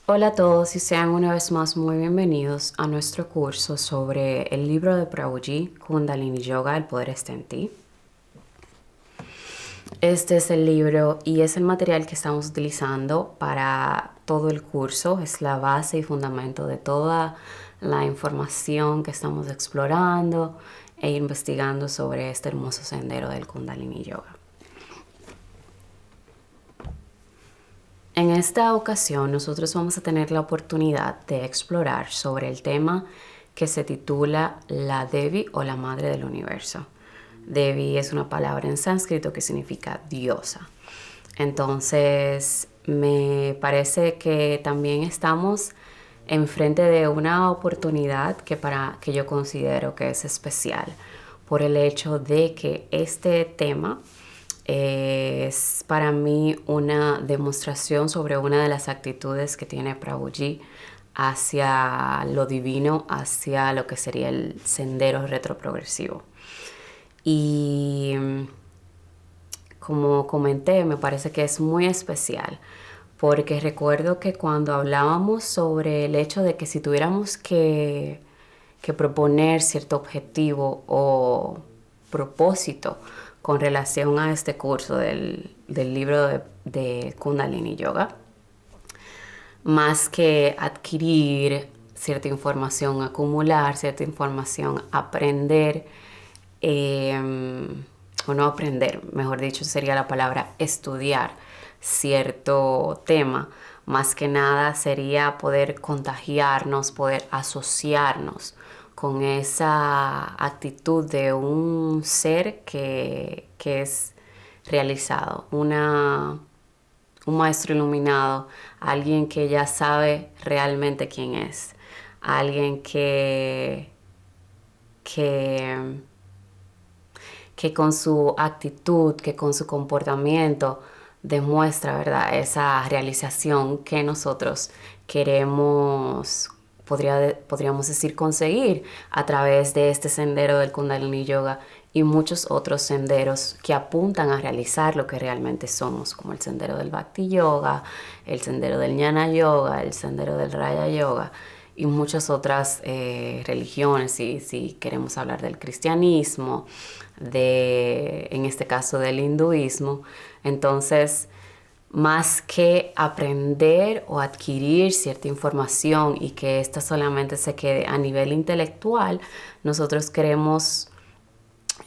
Hola a todos y sean una vez más muy bienvenidos a nuestro curso sobre el libro de Prabhuji, Kundalini Yoga, El Poder Está en Ti. Este es el libro y es el material que estamos utilizando para todo el curso. Es la base y fundamento de toda la información que estamos explorando e investigando sobre este hermoso sendero del Kundalini Yoga. En esta ocasión nosotros vamos a tener la oportunidad de explorar sobre el tema que se titula la Devi o la Madre del Universo. Devi es una palabra en sánscrito que significa diosa. Entonces me parece que también estamos enfrente de una oportunidad que yo considero que es especial por el hecho de que este tema es para mí una demostración sobre una de las actitudes que tiene Prabhuji hacia lo divino, hacia lo que sería el sendero retroprogresivo. Y como comenté, me parece que es muy especial porque recuerdo que cuando hablábamos sobre el hecho de que si tuviéramos que proponer cierto objetivo o propósito con relación a este curso del libro de Kundalini Yoga, más que adquirir cierta información, acumular cierta información, aprender, o no aprender, mejor dicho sería la palabra estudiar cierto tema, más que nada sería poder contagiarnos, poder asociarnos con esa actitud de un ser que es realizado, un maestro iluminado, alguien que ya sabe realmente quién es, alguien que, que con su actitud, que con su comportamiento demuestra, ¿verdad?, esa realización que nosotros queremos, podríamos decir, conseguir a través de este sendero del Kundalini Yoga y muchos otros senderos que apuntan a realizar lo que realmente somos, como el sendero del Bhakti Yoga, el sendero del Jnana Yoga, el sendero del Raya Yoga y muchas otras religiones, si queremos hablar del cristianismo, en este caso del hinduismo. Entonces, más que aprender o adquirir cierta información y que ésta solamente se quede a nivel intelectual, nosotros queremos,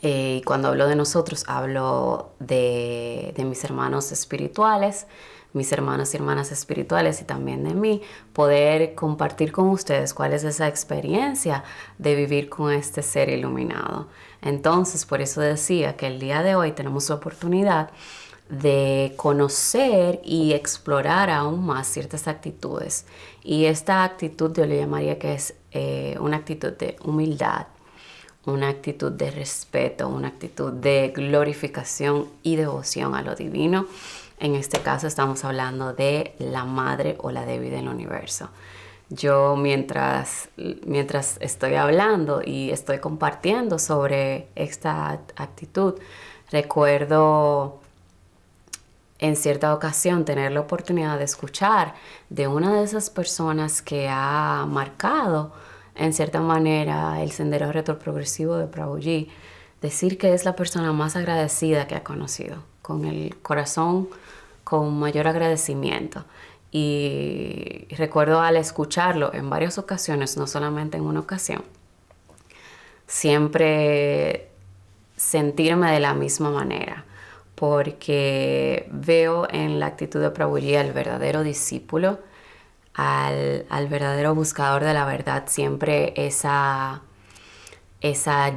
y cuando hablo de nosotros, hablo de mis hermanos espirituales, mis hermanos y hermanas espirituales y también de mí, poder compartir con ustedes cuál es esa experiencia de vivir con este ser iluminado. Entonces, por eso decía que el día de hoy tenemos la oportunidad de conocer y explorar aún más ciertas actitudes. Y esta actitud yo le llamaría que es una actitud de humildad, una actitud de respeto, una actitud de glorificación y devoción a lo divino. En este caso estamos hablando de la madre o la Devi del universo. Yo mientras estoy hablando y estoy compartiendo sobre esta actitud, recuerdo en cierta ocasión tener la oportunidad de escuchar de una de esas personas que ha marcado en cierta manera el sendero retroprogresivo de Prabhuji, decir que es la persona más agradecida que ha conocido, con el corazón con mayor agradecimiento. Y recuerdo al escucharlo en varias ocasiones, no solamente en una ocasión, siempre sentirme de la misma manera, porque veo en la actitud de Prabhuji al verdadero discípulo, al verdadero buscador de la verdad, siempre esa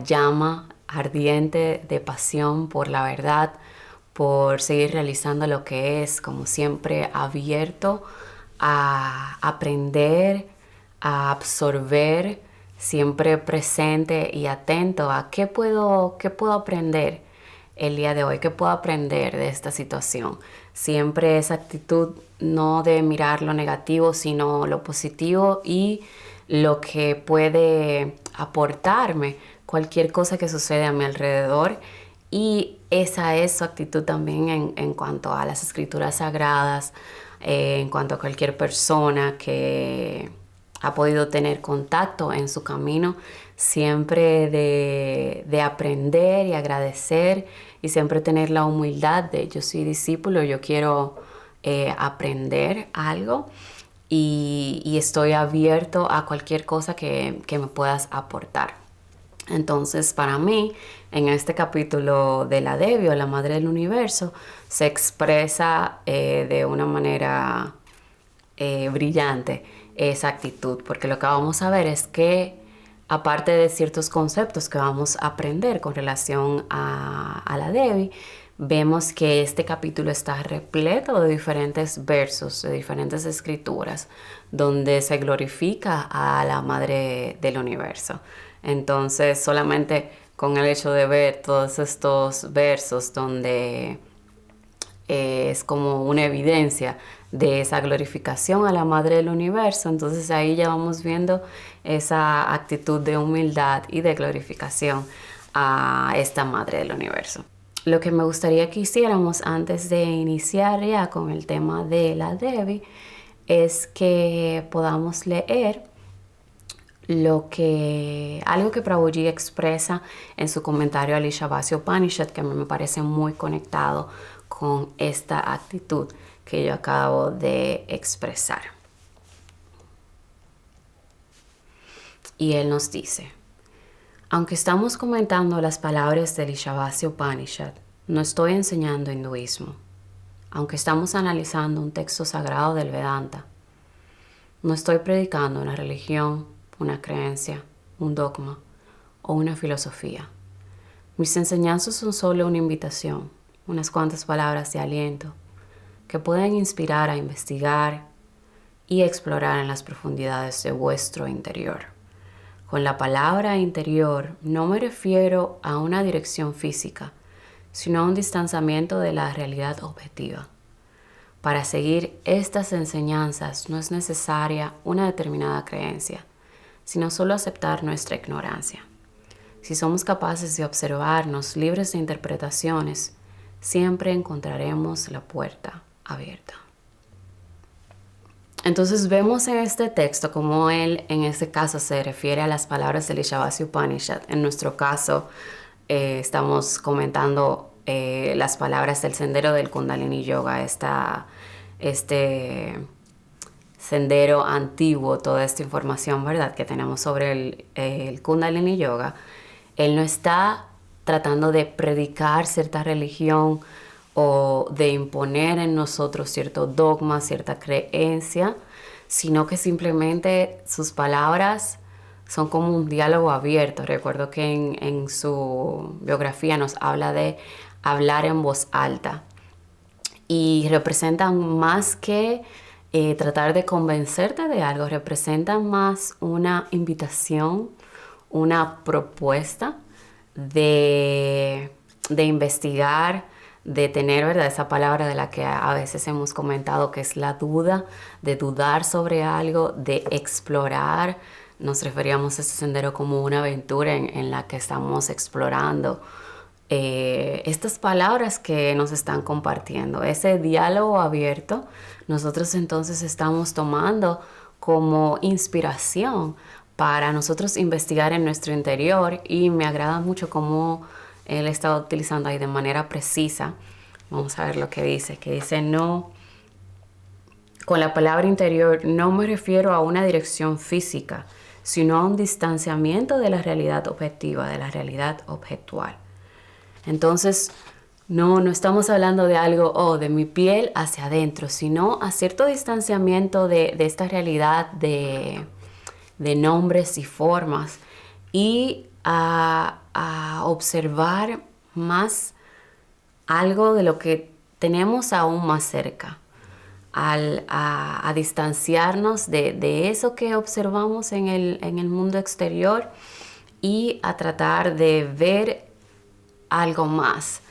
llama ardiente de pasión por la verdad, por seguir realizando lo que es, como siempre abierto a aprender, a absorber, siempre presente y atento a qué puedo aprender el día de hoy, qué puedo aprender de esta situación. Siempre esa actitud no de mirar lo negativo, sino lo positivo y lo que puede aportarme cualquier cosa que sucede a mi alrededor. Y esa es su actitud también en cuanto a las escrituras sagradas, en cuanto a cualquier persona que ha podido tener contacto en su camino, siempre de aprender y agradecer y siempre tener la humildad de yo soy discípulo, yo quiero aprender algo y estoy abierto a cualquier cosa que me puedas aportar. Entonces, para mí, en este capítulo de la Devi o la Madre del Universo, se expresa de una manera brillante esa actitud, porque lo que vamos a ver es que, aparte de ciertos conceptos que vamos a aprender con relación a la Devi, vemos que este capítulo está repleto de diferentes versos, de diferentes escrituras, donde se glorifica a la Madre del Universo. Entonces, solamente con el hecho de ver todos estos versos donde es como una evidencia de esa glorificación a la Madre del Universo, entonces ahí ya vamos viendo esa actitud de humildad y de glorificación a esta Madre del Universo. Lo que me gustaría que hiciéramos antes de iniciar ya con el tema de la Devi es que podamos leer algo que Prabhuji expresa en su comentario al Ishavasya Upanishad, que a mí me parece muy conectado con esta actitud que yo acabo de expresar. Y él nos dice: aunque estamos comentando las palabras del Ishavasya Upanishad, no estoy enseñando hinduismo. Aunque estamos analizando un texto sagrado del Vedanta, no estoy predicando una religión, una creencia, un dogma o una filosofía. Mis enseñanzas son solo una invitación, unas cuantas palabras de aliento que pueden inspirar a investigar y explorar en las profundidades de vuestro interior. Con la palabra interior no me refiero a una dirección física, sino a un distanciamiento de la realidad objetiva. Para seguir estas enseñanzas no es necesaria una determinada creencia, sino solo aceptar nuestra ignorancia. Si somos capaces de observarnos libres de interpretaciones, siempre encontraremos la puerta abierta. Entonces vemos en este texto cómo él en este caso se refiere a las palabras del Ishavasya Upanishad. En nuestro caso estamos comentando las palabras del sendero del Kundalini Yoga, este sendero antiguo, toda esta información, ¿verdad?, que tenemos sobre el Kundalini Yoga. Él no está tratando de predicar cierta religión o de imponer en nosotros cierto dogma, cierta creencia, sino que simplemente sus palabras son como un diálogo abierto. Recuerdo que en su biografía nos habla de hablar en voz alta y representan más que tratar de convencerte de algo, representan más una invitación, una propuesta de investigar, de tener, ¿verdad?, esa palabra de la que a veces hemos comentado, que es la duda, de dudar sobre algo, de explorar. Nos referíamos a este sendero como una aventura en la que estamos explorando estas palabras que nos están compartiendo, ese diálogo abierto. Nosotros entonces estamos tomando como inspiración para nosotros investigar en nuestro interior, y me agrada mucho cómo él está utilizando ahí de manera precisa. Vamos a ver lo que dice no, con la palabra interior no me refiero a una dirección física, sino a un distanciamiento de la realidad objetiva, de la realidad objetual. Entonces, no estamos hablando de algo, de mi piel hacia adentro, sino a cierto distanciamiento de esta realidad de nombres y formas, y a observar más algo de lo que tenemos aún más cerca, a distanciarnos de eso que observamos en el mundo exterior y a tratar de ver algo más.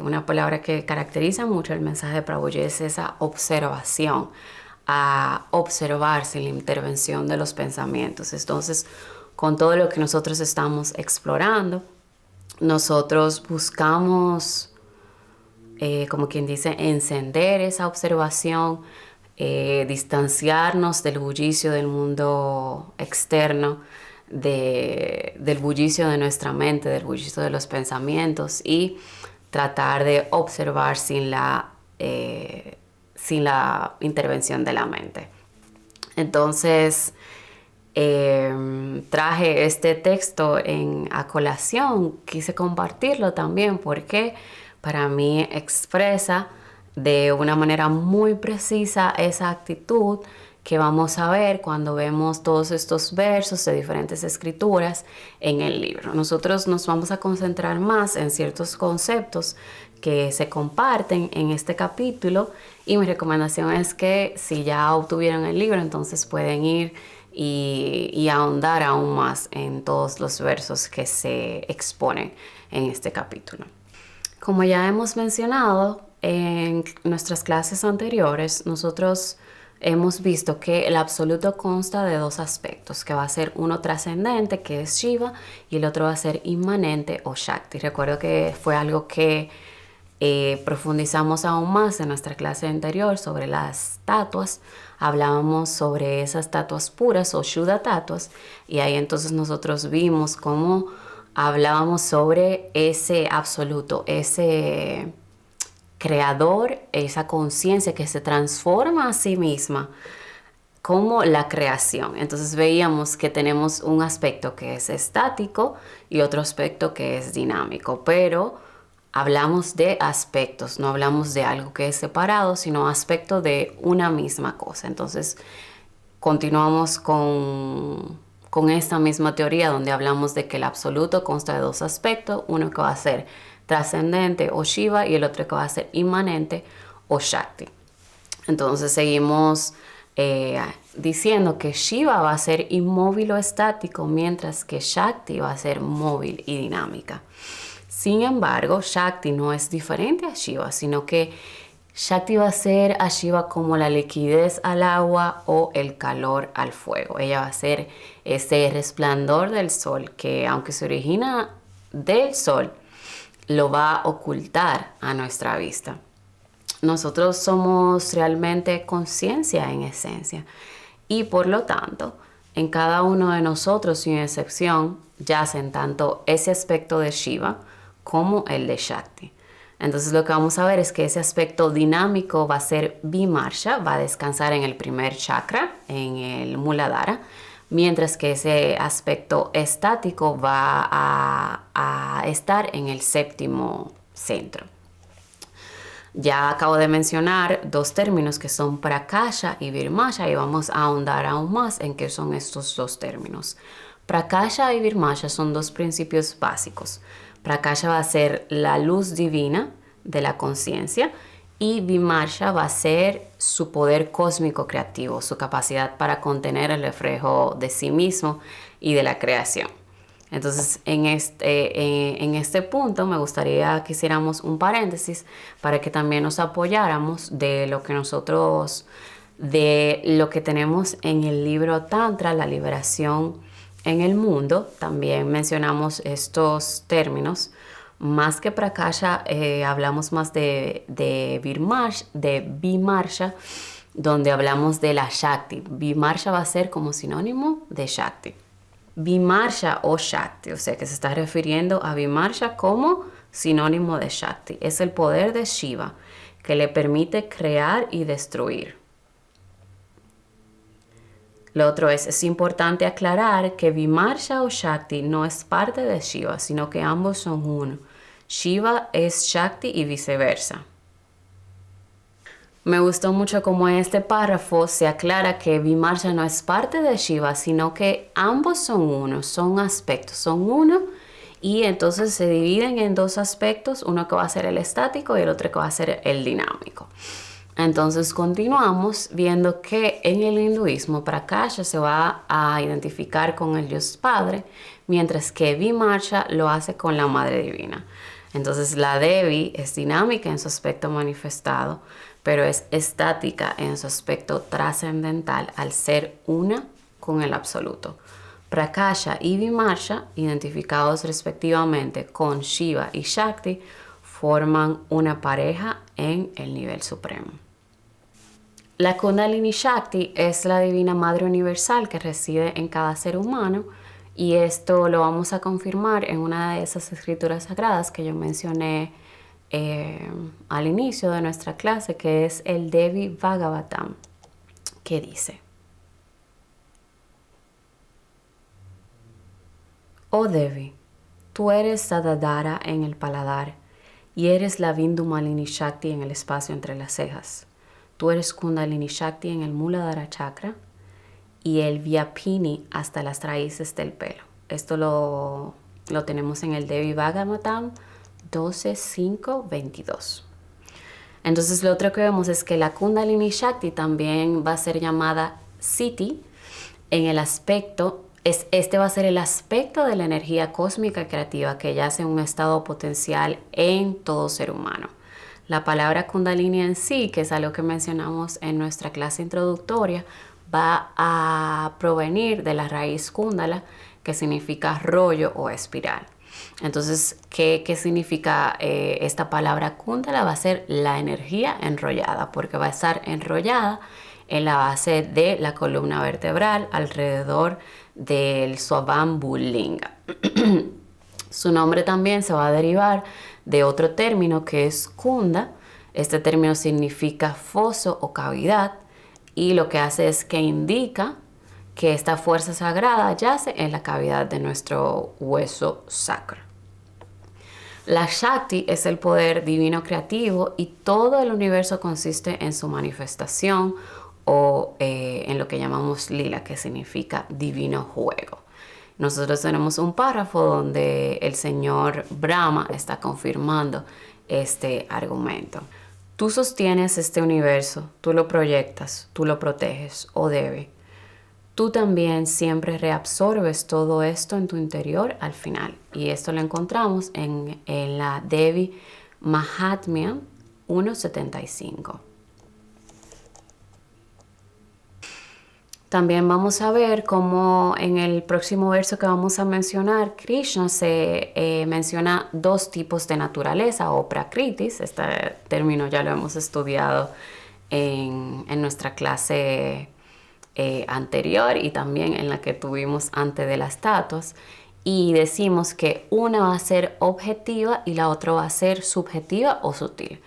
Una palabra que caracteriza mucho el mensaje de Prabhuji es esa observación, a observar sin la intervención de los pensamientos. Entonces, con todo lo que nosotros estamos explorando, nosotros buscamos como quien dice, encender esa observación, distanciarnos del bullicio del mundo externo, del bullicio de nuestra mente, del bullicio de los pensamientos y tratar de observar sin la intervención de la mente. Entonces, traje este texto a colación, quise compartirlo también porque para mí expresa de una manera muy precisa esa actitud que vamos a ver cuando vemos todos estos versos de diferentes escrituras en el libro. Nosotros nos vamos a concentrar más en ciertos conceptos que se comparten en este capítulo y mi recomendación es que si ya obtuvieron el libro, entonces pueden ir y ahondar aún más en todos los versos que se exponen en este capítulo. Como ya hemos mencionado en nuestras clases anteriores, nosotros hemos visto que el absoluto consta de dos aspectos, que va a ser uno trascendente, que es Shiva, y el otro va a ser inmanente o Shakti. Recuerdo que fue algo que profundizamos aún más en nuestra clase anterior sobre las tatuas. Hablábamos sobre esas tatuas puras o Shuddha tatuas, y ahí entonces nosotros vimos cómo hablábamos sobre ese absoluto, ese creador, esa conciencia que se transforma a sí misma como la creación. Entonces veíamos que tenemos un aspecto que es estático y otro aspecto que es dinámico, pero hablamos de aspectos, no hablamos de algo que es separado, sino aspecto de una misma cosa. Entonces continuamos con esta misma teoría donde hablamos de que el absoluto consta de dos aspectos, uno que va a ser trascendente o Shiva y el otro que va a ser inmanente o Shakti. Entonces seguimos diciendo que Shiva va a ser inmóvil o estático, mientras que Shakti va a ser móvil y dinámica. Sin embargo, Shakti no es diferente a Shiva, sino que Shakti va a ser a Shiva como la liquidez al agua o el calor al fuego. Ella va a ser ese resplandor del sol que, aunque se origina del sol, lo va a ocultar a nuestra vista. Nosotros somos realmente conciencia en esencia y por lo tanto, en cada uno de nosotros, sin excepción, yacen tanto ese aspecto de Shiva como el de Shakti. Entonces lo que vamos a ver es que ese aspecto dinámico va a ser Vimarsha, va a descansar en el primer chakra, en el Muladhara, mientras que ese aspecto estático va a estar en el séptimo centro. Ya acabo de mencionar dos términos que son Prakasha y Virmasha y vamos a ahondar aún más en qué son estos dos términos. Prakasha y Virmasha son dos principios básicos. Prakasha va a ser la luz divina de la conciencia y Vimarsha va a ser su poder cósmico creativo, su capacidad para contener el reflejo de sí mismo y de la creación. Entonces, en este punto me gustaría que hiciéramos un paréntesis para que también nos apoyáramos de lo que tenemos en el libro Tantra, la liberación en el mundo. También mencionamos estos términos. Más que Prakasha, hablamos más de Vimarsha, donde hablamos de la Shakti. Vimarsha va a ser como sinónimo de Shakti. Vimarsha o Shakti, o sea que se está refiriendo a Vimarsha como sinónimo de Shakti. Es el poder de Shiva que le permite crear y destruir. Lo otro es importante aclarar que Vimarsha o Shakti no es parte de Shiva, sino que ambos son uno. Shiva es Shakti y viceversa. Me gustó mucho cómo en este párrafo se aclara que Vimarsha no es parte de Shiva, sino que ambos son uno, son aspectos, son uno y entonces se dividen en dos aspectos, uno que va a ser el estático y el otro que va a ser el dinámico. Entonces continuamos viendo que en el hinduismo Prakasha se va a identificar con el Dios Padre, mientras que Vimarsha lo hace con la Madre Divina. Entonces la Devi es dinámica en su aspecto manifestado, pero es estática en su aspecto trascendental al ser una con el absoluto. Prakasha y Vimarsha, identificados respectivamente con Shiva y Shakti, forman una pareja en el nivel supremo. La Kundalini Shakti es la divina madre universal que reside en cada ser humano, y esto lo vamos a confirmar en una de esas escrituras sagradas que yo mencioné al inicio de nuestra clase, que es el Devi Bhagavatam, que dice: Oh Devi, tú eres Sadadara en el paladar y eres la Bindu Malini Shakti en el espacio entre las cejas. Tú eres Kundalini Shakti en el Muladhara Chakra y el Vyapini hasta las raíces del pelo. Esto lo tenemos en el Devi Bhagavatam 12.5.22. Entonces lo otro que vemos es que la Kundalini Shakti también va a ser llamada Siddhi en el aspecto, este va a ser el aspecto de la energía cósmica creativa que yace en un estado potencial en todo ser humano. La palabra Kundalini en sí, que es algo que mencionamos en nuestra clase introductoria, va a provenir de la raíz Kundala, que significa rollo o espiral. Entonces, ¿qué significa esta palabra Kundala? Va a ser la energía enrollada, porque va a estar enrollada en la base de la columna vertebral alrededor del Swabambhulinga. Su nombre también se va a derivar de otro término que es Kunda. Este término significa foso o cavidad, y lo que hace es que indica que esta fuerza sagrada yace en la cavidad de nuestro hueso sacro. La Shakti es el poder divino creativo, y todo el universo consiste en su manifestación o en lo que llamamos lila, que significa divino juego. Nosotros tenemos un párrafo donde el señor Brahma está confirmando este argumento. Tú sostienes este universo, tú lo proyectas, tú lo proteges, oh Devi. Tú también siempre reabsorbes todo esto en tu interior al final. Y esto lo encontramos en la Devi Mahatmya 1.75. También vamos a ver cómo en el próximo verso que vamos a mencionar, Krishna se menciona dos tipos de naturaleza o prakritis. Este término ya lo hemos estudiado en nuestra clase anterior y también en la que tuvimos antes de las estatuas. Y decimos que una va a ser objetiva y la otra va a ser subjetiva o sutil.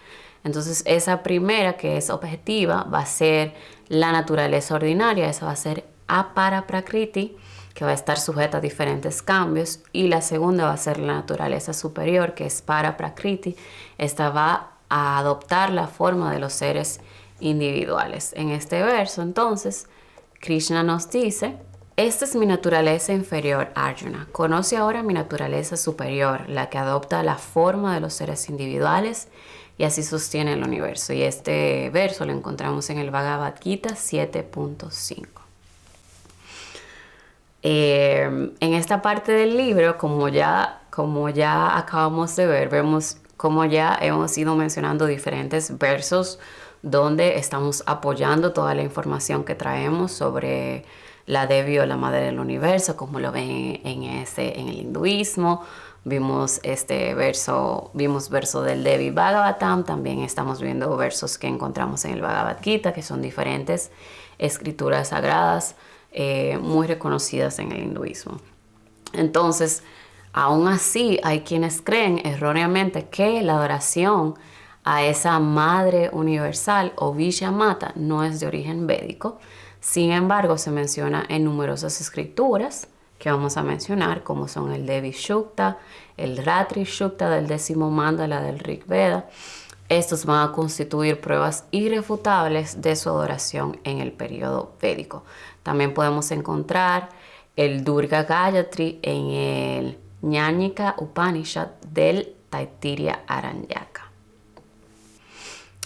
Entonces esa primera, que es objetiva, va a ser la naturaleza ordinaria. Esa va a ser apara prakriti, que va a estar sujeta a diferentes cambios. Y la segunda va a ser la naturaleza superior, que es para prakriti. Esta va a adoptar la forma de los seres individuales. En este verso, entonces, Krishna nos dice: esta es mi naturaleza inferior, Arjuna. Conoce ahora mi naturaleza superior, la que adopta la forma de los seres individuales y así sostiene el universo. Y este verso lo encontramos en el Bhagavad Gita 7.5. En esta parte del libro, como ya acabamos de ver, vemos como ya hemos ido mencionando diferentes versos donde estamos apoyando toda la información que traemos sobre la Devi o la Madre del Universo, como lo ven en el hinduismo. Vimos verso del Devi Bhagavatam, también estamos viendo versos que encontramos en el Bhagavad Gita, que son diferentes escrituras sagradas muy reconocidas en el hinduismo. Entonces, aún así hay quienes creen erróneamente que la adoración a esa Madre Universal o Vishya Mata no es de origen védico. Sin embargo, se menciona en numerosas escrituras que vamos a mencionar, como son el Devi Shukta, el Ratri Shukta del 10º Mandala del Rig Veda. Estos van a constituir pruebas irrefutables de su adoración en el periodo védico. También podemos encontrar el Durga Gayatri en el Ñáñika Upanishad del Taittiriya Aranyaka.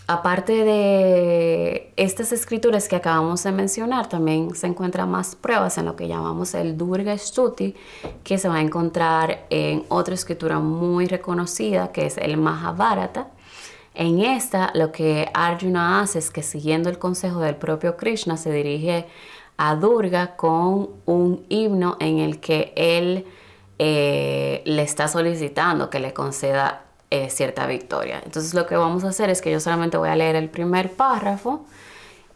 Aparte de estas escrituras que acabamos de mencionar, también se encuentran más pruebas en lo que llamamos el Durga Stuti, que se va a encontrar en otra escritura muy reconocida, que es el Mahabharata. En esta, lo que Arjuna hace es que, siguiendo el consejo del propio Krishna, se dirige a Durga con un himno en el que él le está solicitando que le conceda cierta victoria. Entonces lo que vamos a hacer es que yo solamente voy a leer el primer párrafo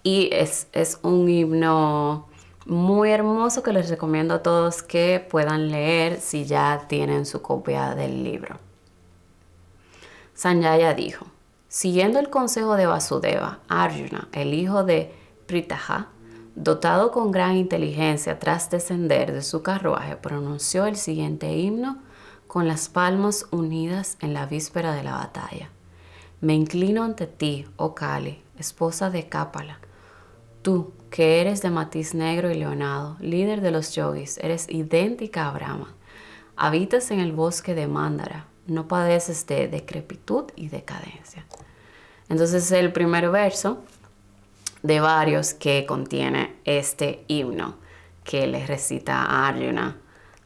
y es un himno muy hermoso que les recomiendo a todos que puedan leer si ya tienen su copia del libro. Sanjaya dijo: siguiendo el consejo de Vasudeva, Arjuna, el hijo de Pritha, dotado con gran inteligencia tras descender de su carruaje, pronunció el siguiente himno con las palmas unidas en la víspera de la batalla. Me inclino ante ti, oh Kali, esposa de Kapala. Tú, que eres de matiz negro y leonado, líder de los yogis, eres idéntica a Brahma. Habitas en el bosque de Mandara, no padeces de decrepitud y decadencia. Entonces el primer verso de varios que contiene este himno que le recita a Arjuna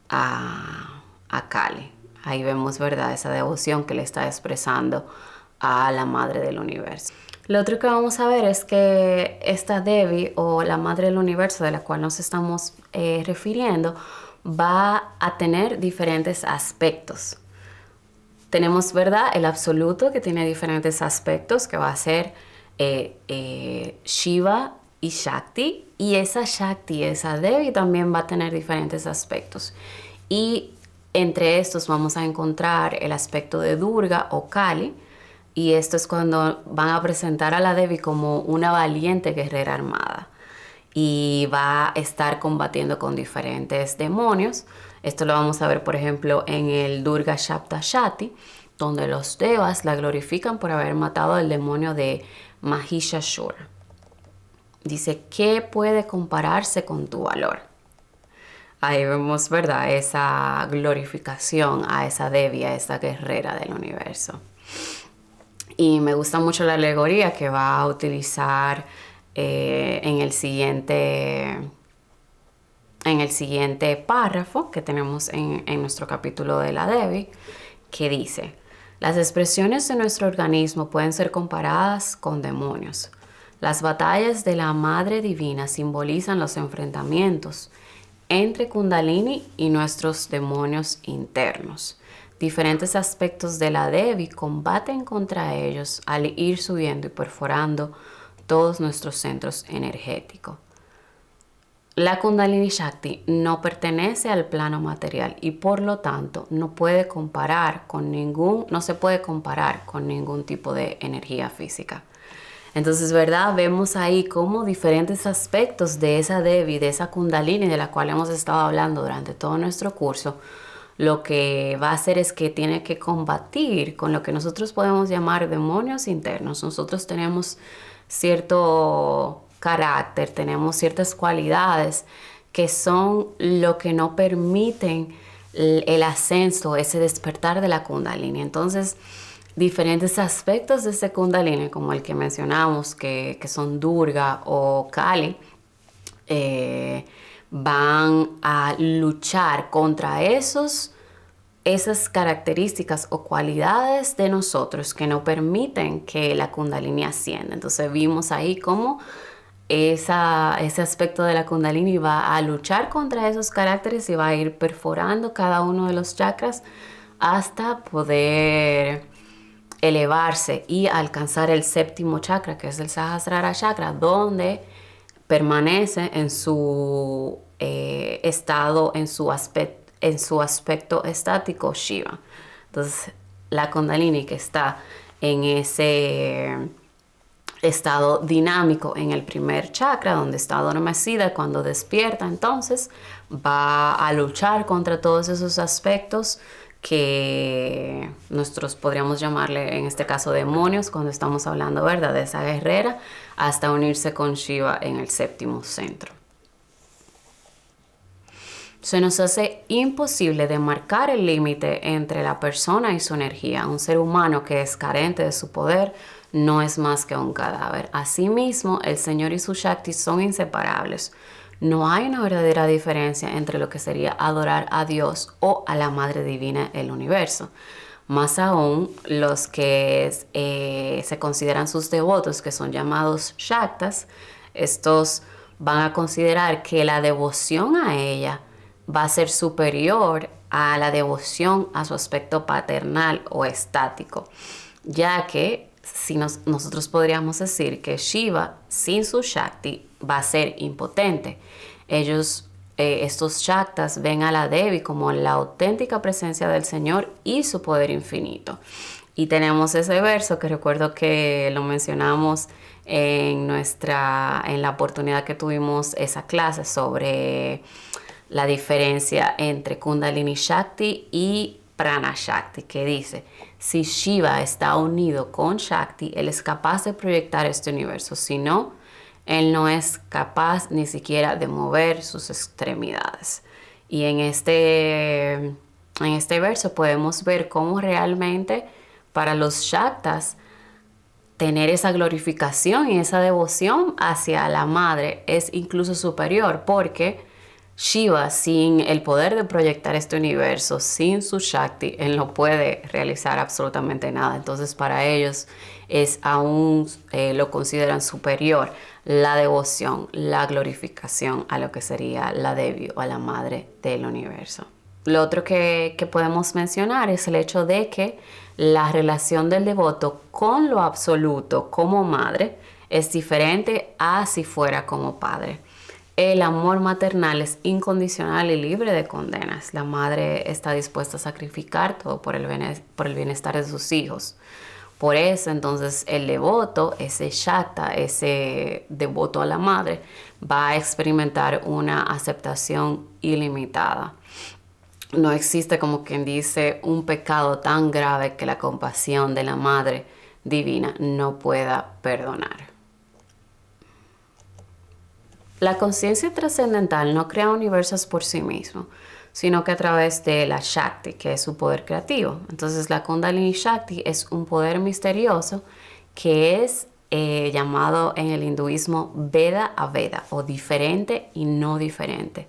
a Kali. Ahí vemos, ¿verdad?, esa devoción que le está expresando a la Madre del Universo. Lo otro que vamos a ver es que esta Devi, o la Madre del Universo de la cual nos estamos refiriendo, va a tener diferentes aspectos. Tenemos, ¿verdad?, el absoluto, que tiene diferentes aspectos, que va a ser Shiva y Shakti. Y esa Shakti, esa Devi, también va a tener diferentes aspectos. Y entre estos vamos a encontrar el aspecto de Durga o Kali. Y esto es cuando van a presentar a la Devi como una valiente guerrera armada. Y va a estar combatiendo con diferentes demonios. Esto lo vamos a ver, por ejemplo, en el Durga Saptashati, donde los devas la glorifican por haber matado al demonio de Mahishasura. Dice: ¿qué puede compararse con tu valor? Ahí vemos, ¿verdad?, esa glorificación a esa Devi, a esa guerrera del universo. Y me gusta mucho la alegoría que va a utilizar en el siguiente párrafo que tenemos en nuestro capítulo de la Devi, que dice: las expresiones de nuestro organismo pueden ser comparadas con demonios. Las batallas de la Madre Divina simbolizan los enfrentamientos entre Kundalini y nuestros demonios internos. Diferentes aspectos de la Devi combaten contra ellos al ir subiendo y perforando todos nuestros centros energéticos. La Kundalini Shakti no pertenece al plano material y por lo tanto no se puede comparar con ningún tipo de energía física. Entonces, ¿verdad?, vemos ahí como diferentes aspectos de esa Devi, de esa Kundalini de la cual hemos estado hablando durante todo nuestro curso, lo que va a hacer es que tiene que combatir con lo que nosotros podemos llamar demonios internos. Nosotros tenemos cierto carácter, tenemos ciertas cualidades que son lo que no permiten el ascenso, ese despertar de la Kundalini. Entonces, diferentes aspectos de ese Kundalini, como el que mencionamos, que son Durga o Kali, van a luchar contra esas características o cualidades de nosotros que no permiten que la Kundalini ascienda. Entonces vimos ahí cómo ese aspecto de la Kundalini va a luchar contra esos caracteres y va a ir perforando cada uno de los chakras hasta poder elevarse y alcanzar el séptimo chakra, que es el Sahasrara chakra, donde permanece en su estado, en su aspecto estático Shiva. Entonces, la Kundalini, que está en ese estado dinámico en el primer chakra, donde está adormecida, cuando despierta, entonces va a luchar contra todos esos aspectos que nosotros podríamos llamarle, en este caso, demonios, cuando estamos hablando, ¿verdad?, de esa guerrera, hasta unirse con Shiva en el séptimo centro. Se nos hace imposible demarcar el límite entre la persona y su energía. Un ser humano que es carente de su poder no es más que un cadáver. Asimismo, el Señor y su Shakti son inseparables. No hay una verdadera diferencia entre lo que sería adorar a Dios o a la Madre Divina del Universo. Más aún, los que se consideran sus devotos, que son llamados Shaktas, estos van a considerar que la devoción a ella va a ser superior a la devoción a su aspecto paternal o estático, ya que si nosotros podríamos decir que Shiva sin su Shakti va a ser impotente. Estos Shaktas ven a la Devi como la auténtica presencia del Señor y su poder infinito. Y tenemos ese verso que recuerdo que lo mencionamos en la oportunidad que tuvimos esa clase sobre la diferencia entre Kundalini Shakti y Prana Shakti, que dice: si Shiva está unido con Shakti, él es capaz de proyectar este universo. Si no, él no es capaz ni siquiera de mover sus extremidades. Y en este verso podemos ver cómo realmente para los Shaktas tener esa glorificación y esa devoción hacia la madre es incluso superior, porque Shiva, sin el poder de proyectar este universo, sin su Shakti, él no puede realizar absolutamente nada. Entonces para ellos lo consideran superior la devoción, la glorificación a lo que sería la Devi o a la madre del universo. Lo otro que podemos mencionar es el hecho de que la relación del devoto con lo absoluto como madre es diferente a si fuera como padre. El amor maternal es incondicional y libre de condenas. La madre está dispuesta a sacrificar todo por el bienestar de sus hijos. Por eso, entonces, el devoto, ese Shakta, ese devoto a la madre, va a experimentar una aceptación ilimitada. No existe, como quien dice, un pecado tan grave que la compasión de la Madre Divina no pueda perdonar. La conciencia trascendental no crea universos por sí mismo, sino que a través de la Shakti, que es su poder creativo. Entonces la Kundalini Shakti es un poder misterioso que es llamado en el hinduismo Veda a Veda, o diferente y no diferente.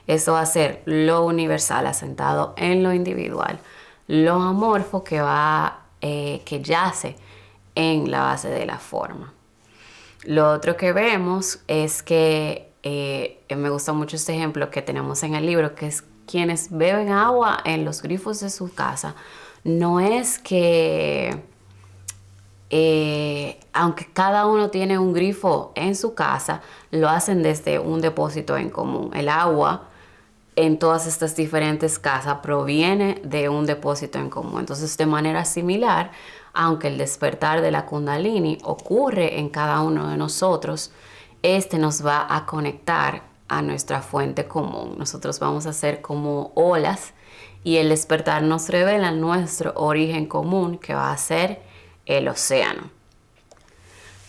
Eso va a ser lo universal asentado en lo individual, lo amorfo que yace en la base de la forma. Lo otro que vemos es que me gusta mucho este ejemplo que tenemos en el libro, que es quienes beben agua en los grifos de su casa. No es que aunque cada uno tiene un grifo en su casa, lo hacen desde un depósito en común. El agua en todas estas diferentes casas proviene de un depósito en común. Entonces, de manera similar, aunque el despertar de la Kundalini ocurre en cada uno de nosotros, este nos va a conectar a nuestra fuente común. Nosotros vamos a ser como olas y el despertar nos revela nuestro origen común, que va a ser el océano.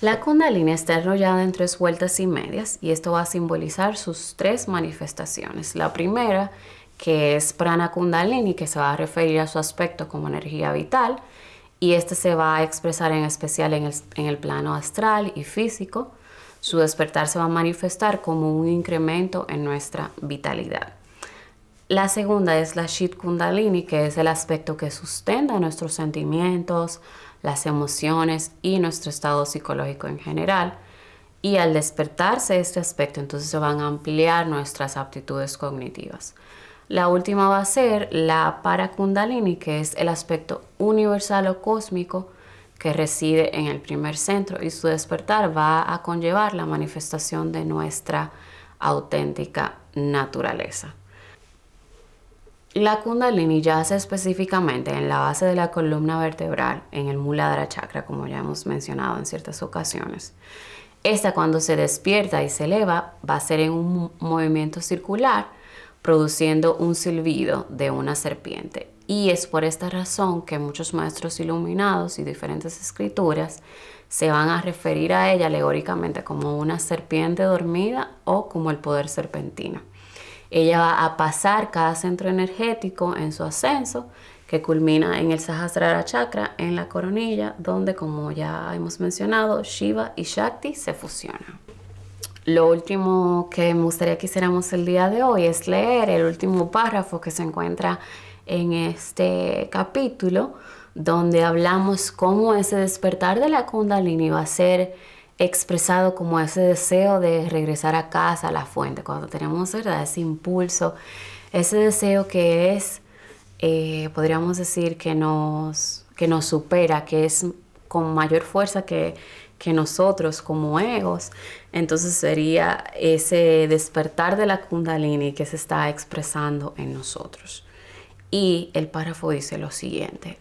La Kundalini está enrollada en 3 vueltas y medias, y esto va a simbolizar sus 3 manifestaciones. La primera, que es Prana Kundalini, que se va a referir a su aspecto como energía vital, y este se va a expresar en especial en el plano astral y físico. Su despertar se va a manifestar como un incremento en nuestra vitalidad. La segunda es la Chit Kundalini, que es el aspecto que sustenta nuestros sentimientos, las emociones y nuestro estado psicológico en general. Y al despertarse este aspecto, entonces se van a ampliar nuestras aptitudes cognitivas. La última va a ser la Para Kundalini, que es el aspecto universal o cósmico que reside en el primer centro, y su despertar va a conllevar la manifestación de nuestra auténtica naturaleza. La Kundalini yace específicamente en la base de la columna vertebral, en el Muladhara Chakra, como ya hemos mencionado en ciertas ocasiones. Esta, cuando se despierta y se eleva, va a ser en un movimiento circular, produciendo un silbido de una serpiente. Y es por esta razón que muchos maestros iluminados y diferentes escrituras se van a referir a ella alegóricamente como una serpiente dormida o como el poder serpentino. Ella va a pasar cada centro energético en su ascenso, que culmina en el Sahasrara Chakra, en la coronilla, donde, como ya hemos mencionado, Shiva y Shakti se fusionan. Lo último que me gustaría que hiciéramos el día de hoy es leer el último párrafo que se encuentra en este capítulo, donde hablamos cómo ese despertar de la Kundalini va a ser expresado como ese deseo de regresar a casa, a la fuente, cuando tenemos, ¿verdad?, ese impulso, ese deseo que es podríamos decir que nos supera, que es con mayor fuerza que nosotros como egos. Entonces sería ese despertar de la Kundalini que se está expresando en nosotros. Y el párrafo dice lo siguiente: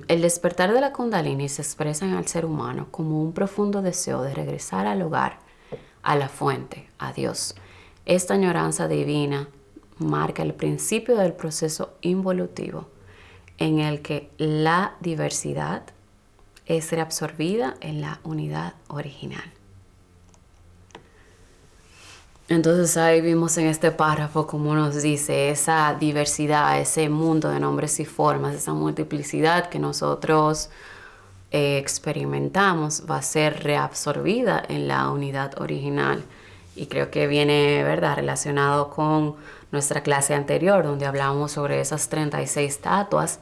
el despertar de la Kundalini se expresa en el ser humano como un profundo deseo de regresar al hogar, a la fuente, a Dios. Esta añoranza divina marca el principio del proceso involutivo en el que la diversidad es reabsorbida en la unidad original. Entonces ahí vimos en este párrafo como nos dice esa diversidad, ese mundo de nombres y formas, esa multiplicidad que nosotros experimentamos va a ser reabsorbida en la unidad original. Y creo que viene, ¿verdad?, relacionado con nuestra clase anterior, donde hablamos sobre esas 36 estatuas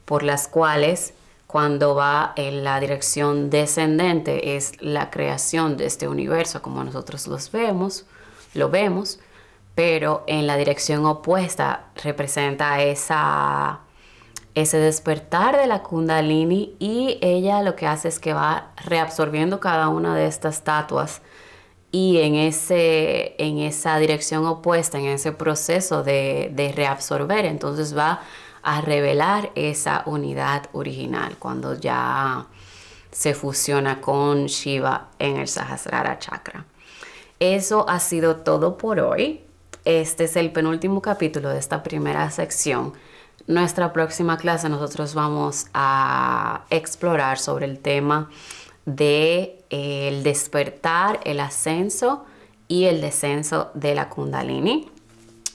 por las cuales, cuando va en la dirección descendente, es la creación de este universo como nosotros lo vemos, pero en la dirección opuesta representa ese despertar de la Kundalini, y ella lo que hace es que va reabsorbiendo cada una de estas estatuas, y en esa dirección opuesta, en ese proceso de reabsorber, entonces va a revelar esa unidad original cuando ya se fusiona con Shiva en el Sahasrara Chakra. Eso ha sido todo por hoy. Este es el penúltimo capítulo de esta primera sección. Nuestra próxima clase nosotros vamos a explorar sobre el tema de el despertar, el ascenso y el descenso de la Kundalini.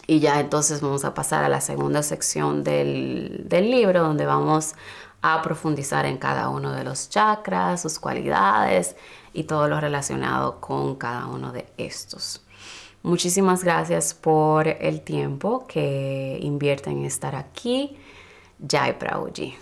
Y ya entonces vamos a pasar a la segunda sección del libro, donde vamos a profundizar en cada uno de los chakras, sus cualidades y todo lo relacionado con cada uno de estos. Muchísimas gracias por el tiempo que invierten en estar aquí. Jai Prabhuji.